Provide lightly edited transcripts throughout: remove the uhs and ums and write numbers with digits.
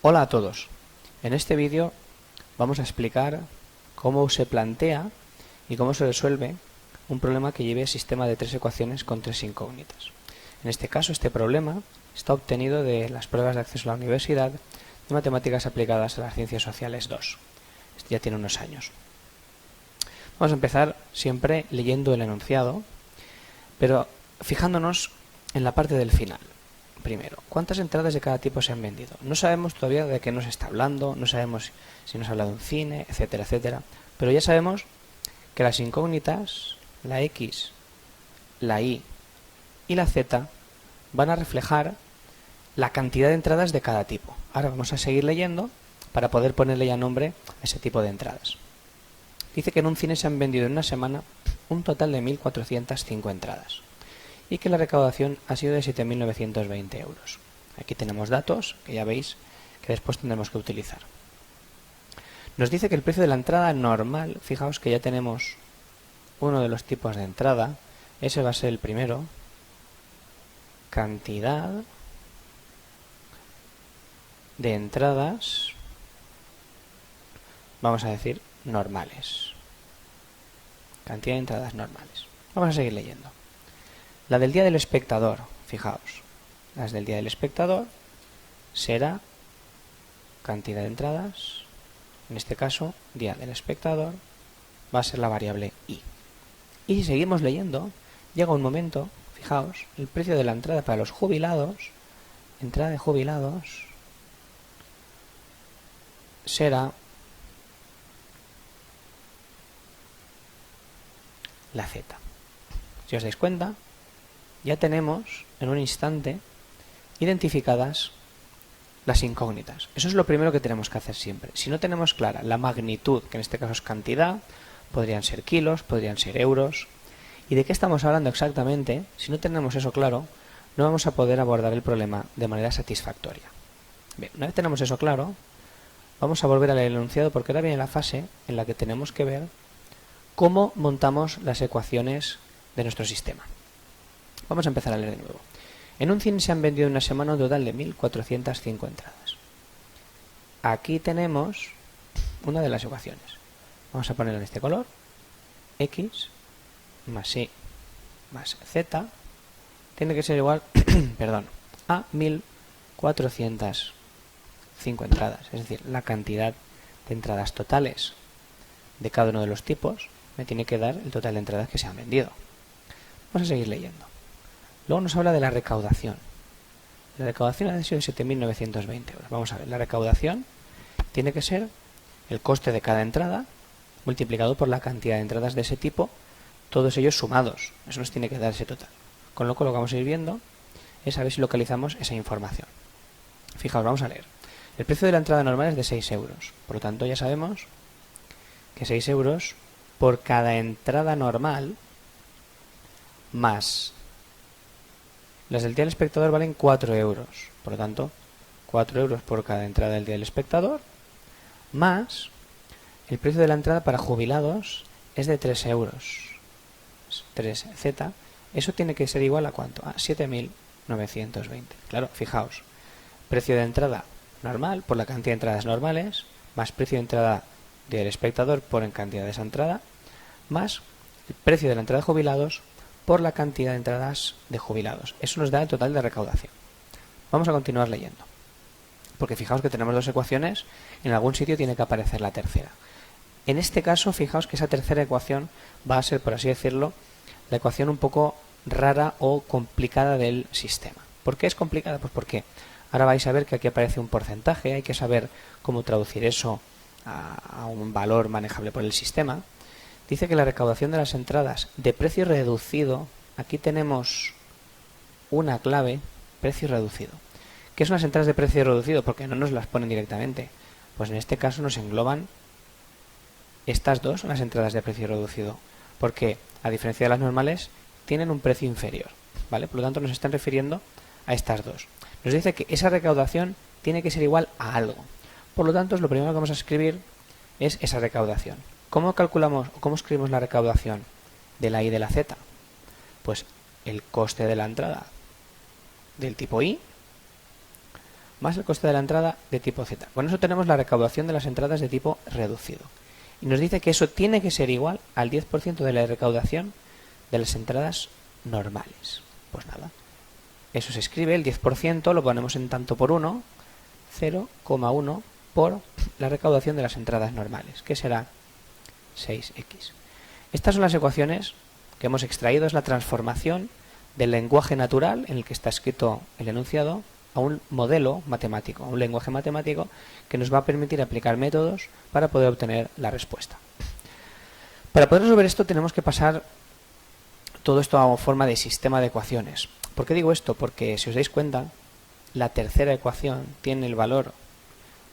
Hola a todos. En este vídeo vamos a explicar cómo se plantea y cómo se resuelve un problema que lleve sistema de tres ecuaciones con tres incógnitas. En este caso, este problema está obtenido de las pruebas de acceso a la Universidad de Matemáticas Aplicadas a las Ciencias Sociales 2. Este ya tiene unos años. Vamos a empezar siempre leyendo el enunciado, pero fijándonos en la parte del final. Primero, ¿cuántas entradas de cada tipo se han vendido? No sabemos todavía de qué nos está hablando, no sabemos si nos habla de un cine, etcétera, etcétera. Pero ya sabemos que las incógnitas, la X, la Y y la Z, van a reflejar la cantidad de entradas de cada tipo. Ahora vamos a seguir leyendo para poder ponerle ya nombre a ese tipo de entradas. Dice que en un cine se han vendido en una semana un total de 1.405 entradas y que la recaudación ha sido de 7.920 euros. Aquí tenemos datos que ya veis que después tendremos que utilizar. Nos dice que el precio de la entrada normal, fijaos que ya tenemos uno de los tipos de entrada, ese va a ser el primero, cantidad de entradas, vamos a decir normales, cantidad de entradas normales. Vamos a seguir leyendo. La del día del espectador, fijaos, las del día del espectador será cantidad de entradas, en este caso, día del espectador, va a ser la variable I. Y si seguimos leyendo, llega un momento, fijaos, el precio de la entrada para los jubilados, entrada de jubilados, será la Z. Si os dais cuenta, ya tenemos en un instante identificadas las incógnitas. Eso es lo primero que tenemos que hacer siempre. Si no tenemos clara la magnitud, que en este caso es cantidad, podrían ser kilos, podrían ser euros, y de qué estamos hablando exactamente, si no tenemos eso claro, no vamos a poder abordar el problema de manera satisfactoria. Bien, una vez tenemos eso claro, vamos a volver al enunciado porque ahora viene la fase en la que tenemos que ver cómo montamos las ecuaciones de nuestro sistema. Vamos a empezar a leer de nuevo. En un cine se han vendido en una semana un total de 1.405 entradas. Aquí tenemos una de las ecuaciones. Vamos a ponerla en este color. X más Y más Z tiene que ser igual perdón, a 1.405 entradas. Es decir, la cantidad de entradas totales de cada uno de los tipos me tiene que dar el total de entradas que se han vendido. Vamos a seguir leyendo. Luego nos habla de la recaudación. La recaudación ha sido de 7.920 euros. Vamos a ver, la recaudación tiene que ser el coste de cada entrada multiplicado por la cantidad de entradas de ese tipo, todos ellos sumados. Eso nos tiene que dar ese total. Con lo cual lo que vamos a ir viendo es a ver si localizamos esa información. Fijaos, vamos a leer. El precio de la entrada normal es de 6 euros. Por lo tanto, ya sabemos que 6 euros por cada entrada normal más las del día del espectador valen 4 euros. Por lo tanto, 4 euros por cada entrada del día del espectador, más el precio de la entrada para jubilados es de 3 euros. 3Z. Eso tiene que ser igual a ¿cuánto? A 7.920. Claro, fijaos. Precio de entrada normal por la cantidad de entradas normales, más precio de entrada del espectador por cantidad de esa entrada, más el precio de la entrada de jubilados por la cantidad de entradas de jubilados. Eso nos da el total de recaudación. Vamos a continuar leyendo. Porque fijaos que tenemos dos ecuaciones, en algún sitio tiene que aparecer la tercera. En este caso, fijaos que esa tercera ecuación va a ser, por así decirlo, la ecuación un poco rara o complicada del sistema. ¿Por qué es complicada? Pues porque ahora vais a ver que aquí aparece un porcentaje, hay que saber cómo traducir eso a un valor manejable por el sistema. Dice que la recaudación de las entradas de precio reducido, aquí tenemos una clave, precio reducido. ¿Qué son las entradas de precio reducido? Porque no nos las ponen directamente. Pues en este caso nos engloban estas dos, las entradas de precio reducido, porque a diferencia de las normales, tienen un precio inferior, ¿vale? Por lo tanto nos están refiriendo a estas dos. Nos dice que esa recaudación tiene que ser igual a algo. Por lo tanto, lo primero que vamos a escribir es esa recaudación. ¿Cómo calculamos o cómo escribimos la recaudación de la Y y de la Z? Pues el coste de la entrada del tipo Y más el coste de la entrada de tipo Z. Con eso tenemos la recaudación de las entradas de tipo reducido. Y nos dice que eso tiene que ser igual al 10% de la recaudación de las entradas normales. Pues nada, eso se escribe, el 10% lo ponemos en tanto por 1, 0,1 por la recaudación de las entradas normales, que será 6x. Estas son las ecuaciones que hemos extraído, es la transformación del lenguaje natural en el que está escrito el enunciado a un modelo matemático, a un lenguaje matemático que nos va a permitir aplicar métodos para poder obtener la respuesta. Para poder resolver esto tenemos que pasar todo esto a forma de sistema de ecuaciones. ¿Por qué digo esto? Porque si os dais cuenta, la tercera ecuación tiene el valor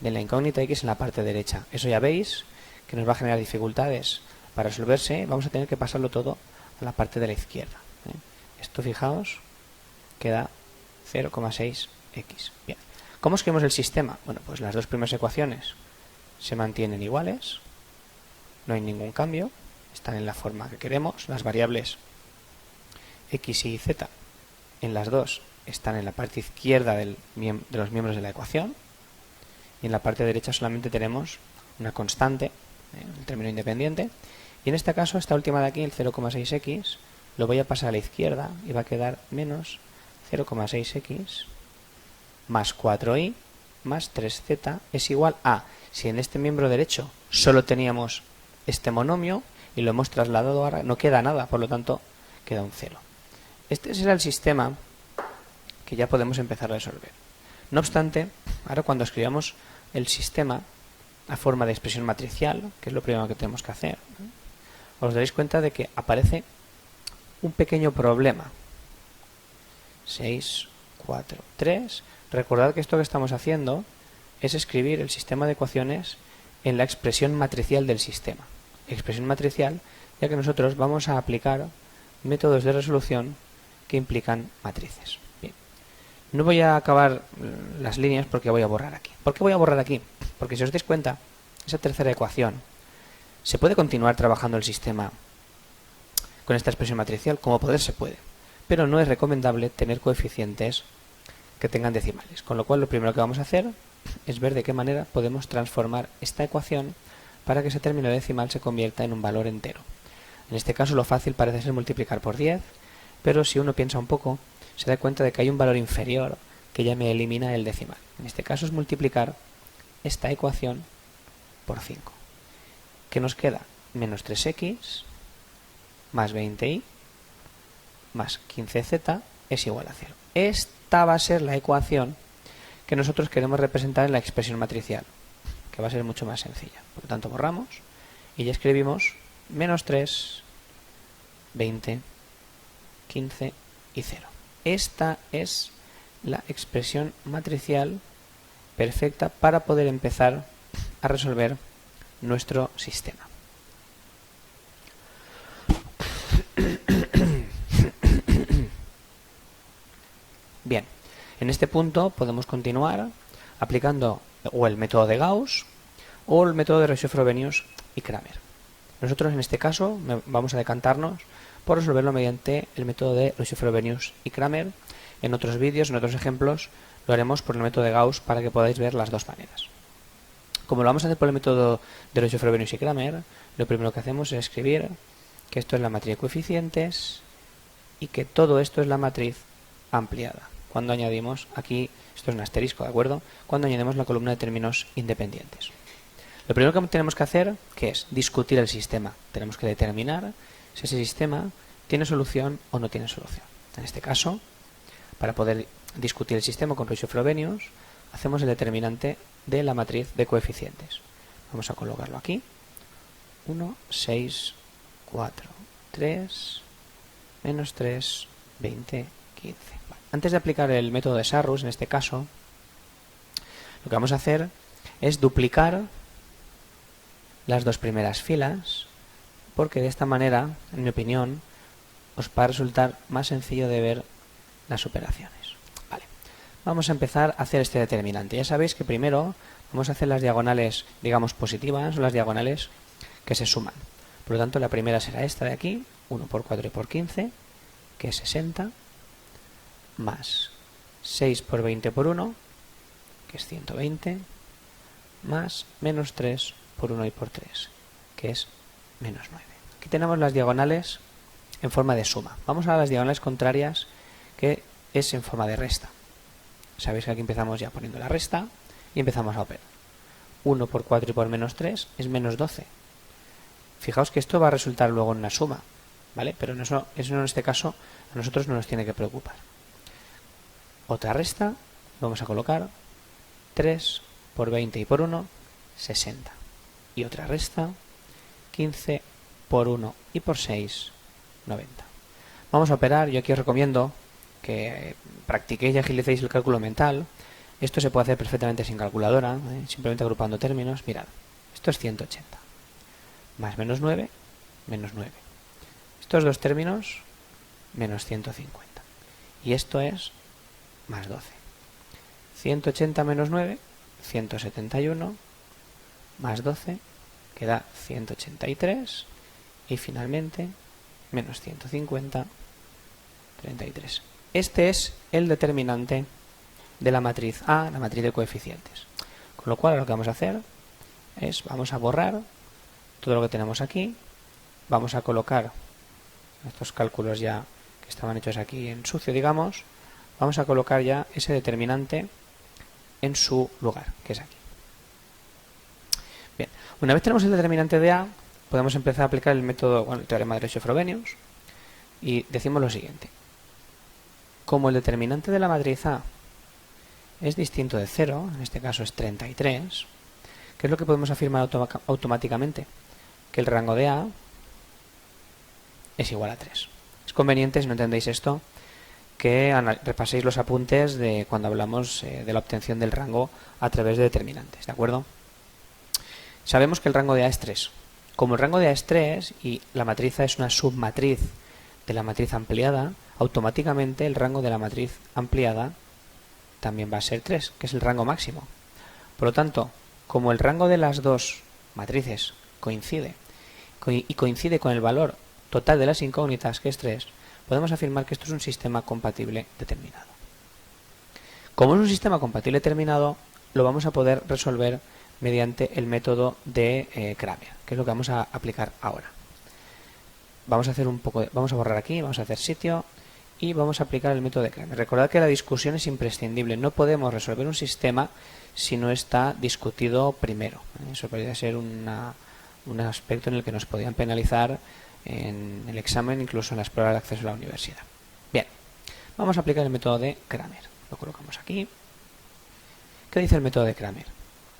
de la incógnita x en la parte derecha. Eso ya veis que nos va a generar dificultades para resolverse. Vamos a tener que pasarlo todo a la parte de la izquierda. Esto, fijaos, queda 0,6x. Bien. ¿Cómo escribimos el sistema? Bueno, pues las dos primeras ecuaciones se mantienen iguales, no hay ningún cambio, están en la forma que queremos, las variables x y z en las dos están en la parte izquierda de los miembros de la ecuación, y en la parte derecha solamente tenemos una constante, el término independiente, y en este caso esta última de aquí, el 0,6x, lo voy a pasar a la izquierda y va a quedar menos 0,6x más 4y más 3z es igual a, si en este miembro derecho solo teníamos este monomio y lo hemos trasladado ahora, no queda nada, por lo tanto queda un 0. Este será el sistema que ya podemos empezar a resolver. No obstante, ahora cuando escribamos el sistema a forma de expresión matricial, que es lo primero que tenemos que hacer, os daréis cuenta de que aparece un pequeño problema. 6, 4, 3. Recordad que esto que estamos haciendo es escribir el sistema de ecuaciones en la expresión matricial del sistema. Expresión matricial, ya que nosotros vamos a aplicar métodos de resolución que implican matrices. Bien. No voy a acabar las líneas porque voy a borrar aquí. ¿Por qué voy a borrar aquí? Porque si os dais cuenta, esa tercera ecuación, se puede continuar trabajando el sistema con esta expresión matricial, como poder se puede, pero no es recomendable tener coeficientes que tengan decimales, con lo cual lo primero que vamos a hacer es ver de qué manera podemos transformar esta ecuación para que ese término decimal se convierta en un valor entero. En este caso lo fácil parece ser multiplicar por 10, pero si uno piensa un poco, se da cuenta de que hay un valor inferior que ya me elimina el decimal. En este caso es multiplicar esta ecuación por 5. ¿Qué nos queda? Menos 3x más 20y más 15z es igual a 0. Esta va a ser la ecuación que nosotros queremos representar en la expresión matricial, que va a ser mucho más sencilla. Por lo tanto, borramos y ya escribimos menos 3, 20, 15 y 0. Esta es la expresión matricial perfecta para poder empezar a resolver nuestro sistema. Bien, en este punto podemos continuar aplicando o el método de Gauss o el método de Reusse-Frobenius y Kramer. Nosotros en este caso vamos a decantarnos por resolverlo mediante el método de Reusse-Frobenius y Kramer. En otros vídeos, en otros ejemplos, lo haremos por el método de Gauss para que podáis ver las dos maneras. Como lo vamos a hacer por el método de Reusse-Frobenius y Kramer, lo primero que hacemos es escribir que esto es la matriz de coeficientes y que todo esto es la matriz ampliada. Cuando añadimos, aquí, esto es un asterisco, ¿de acuerdo? Cuando añadimos la columna de términos independientes. Lo primero que tenemos que hacer, ¿qué es? Discutir el sistema. Tenemos que determinar si ese sistema tiene solución o no tiene solución. En este caso, para poder discutir el sistema con Reusse-Frobenius, hacemos el determinante de la matriz de coeficientes. Vamos a colocarlo aquí. 1, 6, 4, 3, menos 3, 20, 15. Vale. Antes de aplicar el método de Sarrus, en este caso, lo que vamos a hacer es duplicar las dos primeras filas, porque de esta manera, en mi opinión, os va a resultar más sencillo de ver las operaciones. Vale. Vamos a empezar a hacer este determinante. Ya sabéis que primero vamos a hacer las diagonales, digamos, positivas, o las diagonales que se suman. Por lo tanto, la primera será esta de aquí, 1 por 4 y por 15, que es 60, más 6 por 20 por 1, que es 120, más menos 3 por 1 y por 3, que es menos 9. Aquí tenemos las diagonales en forma de suma. Vamos a las diagonales contrarias, que es en forma de resta. Sabéis que aquí empezamos ya poniendo la resta y empezamos a operar. 1 por 4 y por menos 3 es menos 12. Fijaos que esto va a resultar luego en una suma, ¿vale? Pero eso en este caso a nosotros no nos tiene que preocupar. Otra resta, vamos a colocar 3 por 20 y por 1, 60. Y otra resta, 15 por 1 y por 6, 90. Vamos a operar. Yo aquí os recomiendo que practiquéis y agilicéis el cálculo mental. Esto se puede hacer perfectamente sin calculadora, simplemente agrupando términos. Mirad, esto es 180. Más menos 9, menos 9. Estos dos términos, menos 150. Y esto es más 12. 180 menos 9, 171, más 12, que da 183. Y finalmente, menos 150, 33. Este es el determinante de la matriz A, la matriz de coeficientes. Con lo cual lo que vamos a hacer es, vamos a borrar todo lo que tenemos aquí, vamos a colocar estos cálculos ya que estaban hechos aquí en sucio, digamos, vamos a colocar ya ese determinante en su lugar, que es aquí. Bien, una vez tenemos el determinante de A, podemos empezar a aplicar el método, el teorema de Cauchy-Frobenius, y decimos lo siguiente. Como el determinante de la matriz A es distinto de 0, en este caso es 33, ¿qué es lo que podemos afirmar automáticamente? Que el rango de A es igual a 3. Es conveniente, si no entendéis esto, que repaséis los apuntes de cuando hablamos de la obtención del rango a través de determinantes, ¿de acuerdo? Sabemos que el rango de A es 3. Como el rango de A es 3 y la matriz A es una submatriz de la matriz ampliada, automáticamente el rango de la matriz ampliada también va a ser 3, que es el rango máximo. Por lo tanto, como el rango de las dos matrices coincide y coincide con el valor total de las incógnitas, que es 3, podemos afirmar que esto es un sistema compatible determinado. Como es un sistema compatible determinado, lo vamos a poder resolver mediante el método de Cramer, que es lo que vamos a aplicar ahora. Vamos a borrar aquí, vamos a hacer sitio y vamos a aplicar el método de Cramer. Recordad que la discusión es imprescindible. No podemos resolver un sistema si no está discutido primero. Eso podría ser un aspecto en el que nos podían penalizar en el examen, incluso en las pruebas de acceso a la universidad. Bien, vamos a aplicar el método de Cramer. Lo colocamos aquí. ¿Qué dice el método de Cramer?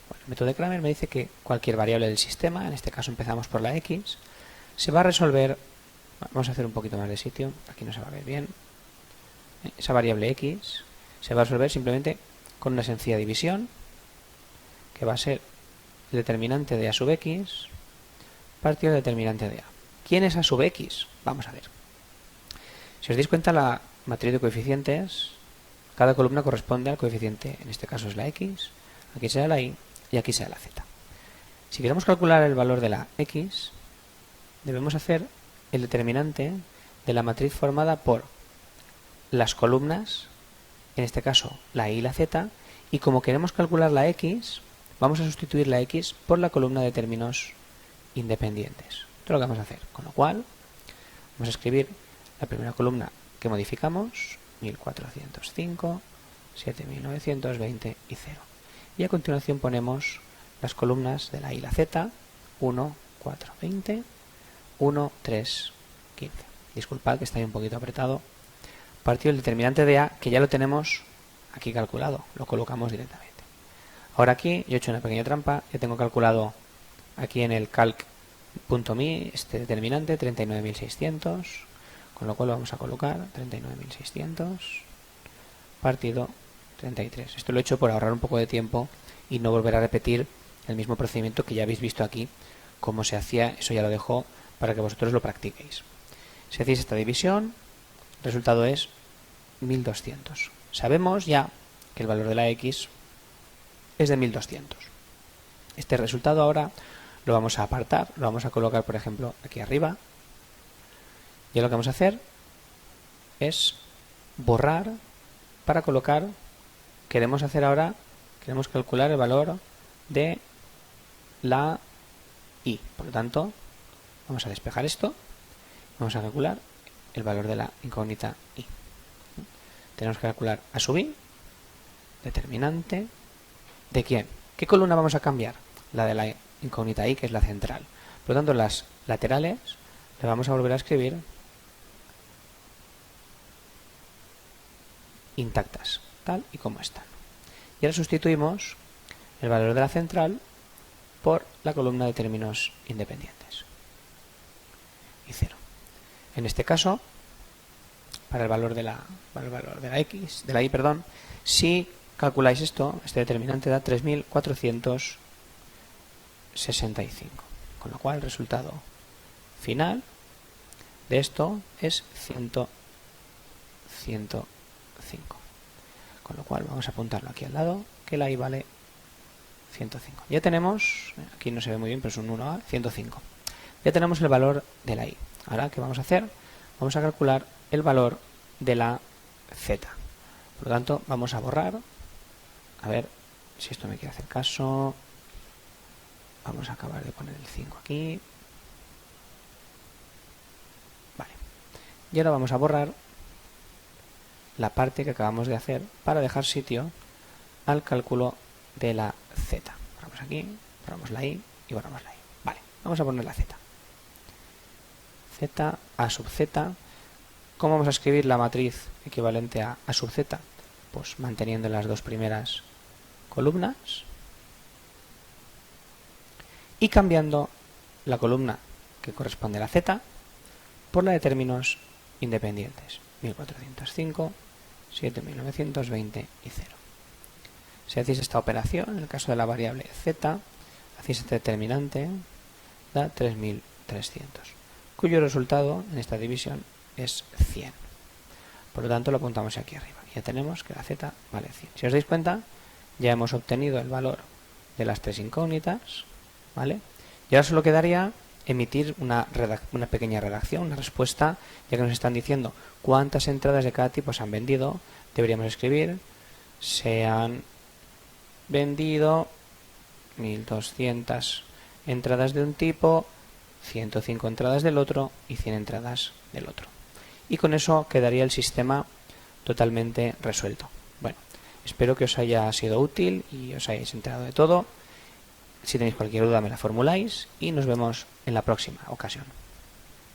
Bueno, el método de Cramer me dice que cualquier variable del sistema, en este caso empezamos por la x, se va a resolver. Vamos a hacer un poquito más de sitio, aquí no se va a ver bien. Esa variable x se va a resolver simplemente con una sencilla división, que va a ser el determinante de a sub x partido del determinante de a. ¿Quién es a sub x? Vamos a ver. Si os dais cuenta, la matriz de coeficientes, cada columna corresponde al coeficiente, en este caso es la x, aquí será la y y aquí será la z. Si queremos calcular el valor de la x, debemos hacer el determinante de la matriz formada por las columnas, en este caso la y y la z, y como queremos calcular la x, vamos a sustituir la x por la columna de términos independientes. Esto es lo que vamos a hacer, con lo cual vamos a escribir la primera columna que modificamos, 1405, 7920 y 0. Y a continuación ponemos las columnas de la y y la z, 1, 4, 20, 1, 3, 15. Disculpad que está ahí un poquito apretado. Partido del determinante de a, que ya lo tenemos aquí calculado, lo colocamos directamente. Ahora aquí yo he hecho una pequeña trampa, ya tengo calculado aquí en el calc.me este determinante 39.600, con lo cual vamos a colocar 39.600 partido 33. Esto lo he hecho por ahorrar un poco de tiempo y no volver a repetir el mismo procedimiento que ya habéis visto aquí, cómo se hacía. Eso ya lo dejo para que vosotros lo practiquéis. Si hacéis esta división, el resultado es 1200. Sabemos ya que el valor de la x es de 1200. Este resultado ahora lo vamos a apartar, lo vamos a colocar, por ejemplo, aquí arriba. Y lo que vamos a hacer es borrar para colocar. Queremos hacer ahora Queremos calcular el valor de la I. Por lo tanto, vamos a despejar esto. Vamos a calcular el valor de la incógnita I. Tenemos que calcular A sub I, determinante, ¿de quién? ¿Qué columna vamos a cambiar? La de la incógnita I, que es la central. Por lo tanto, las laterales las vamos a volver a escribir intactas, tal y como están. Y ahora sustituimos el valor de la central por la columna de términos independientes. Y 0. En este caso, para el valor de la X, de la Y, si calculáis esto, este determinante da 3465. Con lo cual el resultado final de esto es 105. Con lo cual vamos a apuntarlo aquí al lado, que la I vale 105. Ya tenemos, aquí no se ve muy bien, pero es un 1A, 105. Ya tenemos el valor de la I. Ahora, ¿qué vamos a hacer? Vamos a calcular el valor de la Z. Por lo tanto, vamos a borrar. A ver si esto me quiere hacer caso. Vamos a acabar de poner el 5 aquí. Vale. Y ahora vamos a borrar la parte que acabamos de hacer para dejar sitio al cálculo de la Z. Borramos aquí, borramos la I y borramos la I. Vale, vamos a poner la Z. Z, A sub Z. ¿Cómo vamos a escribir la matriz equivalente a A sub Z? Pues manteniendo las dos primeras columnas y cambiando la columna que corresponde a la Z por la de términos independientes. 1405, 7920 y 0. Si hacéis esta operación, en el caso de la variable Z, hacéis este determinante, da 3300, cuyo resultado en esta división es 100. Por lo tanto, lo apuntamos aquí arriba. Ya tenemos que la Z vale 100. Si os dais cuenta, ya hemos obtenido el valor de las tres incógnitas, ¿vale? Y ahora solo quedaría emitir una pequeña redacción, una respuesta, ya que nos están diciendo cuántas entradas de cada tipo se han vendido. Deberíamos escribir: se han vendido 1200 entradas de un tipo, 105 entradas del otro y 100 entradas del otro. Y con eso quedaría el sistema totalmente resuelto. Bueno, espero que os haya sido útil y os hayáis enterado de todo. Si tenéis cualquier duda me la formuláis y nos vemos en la próxima ocasión.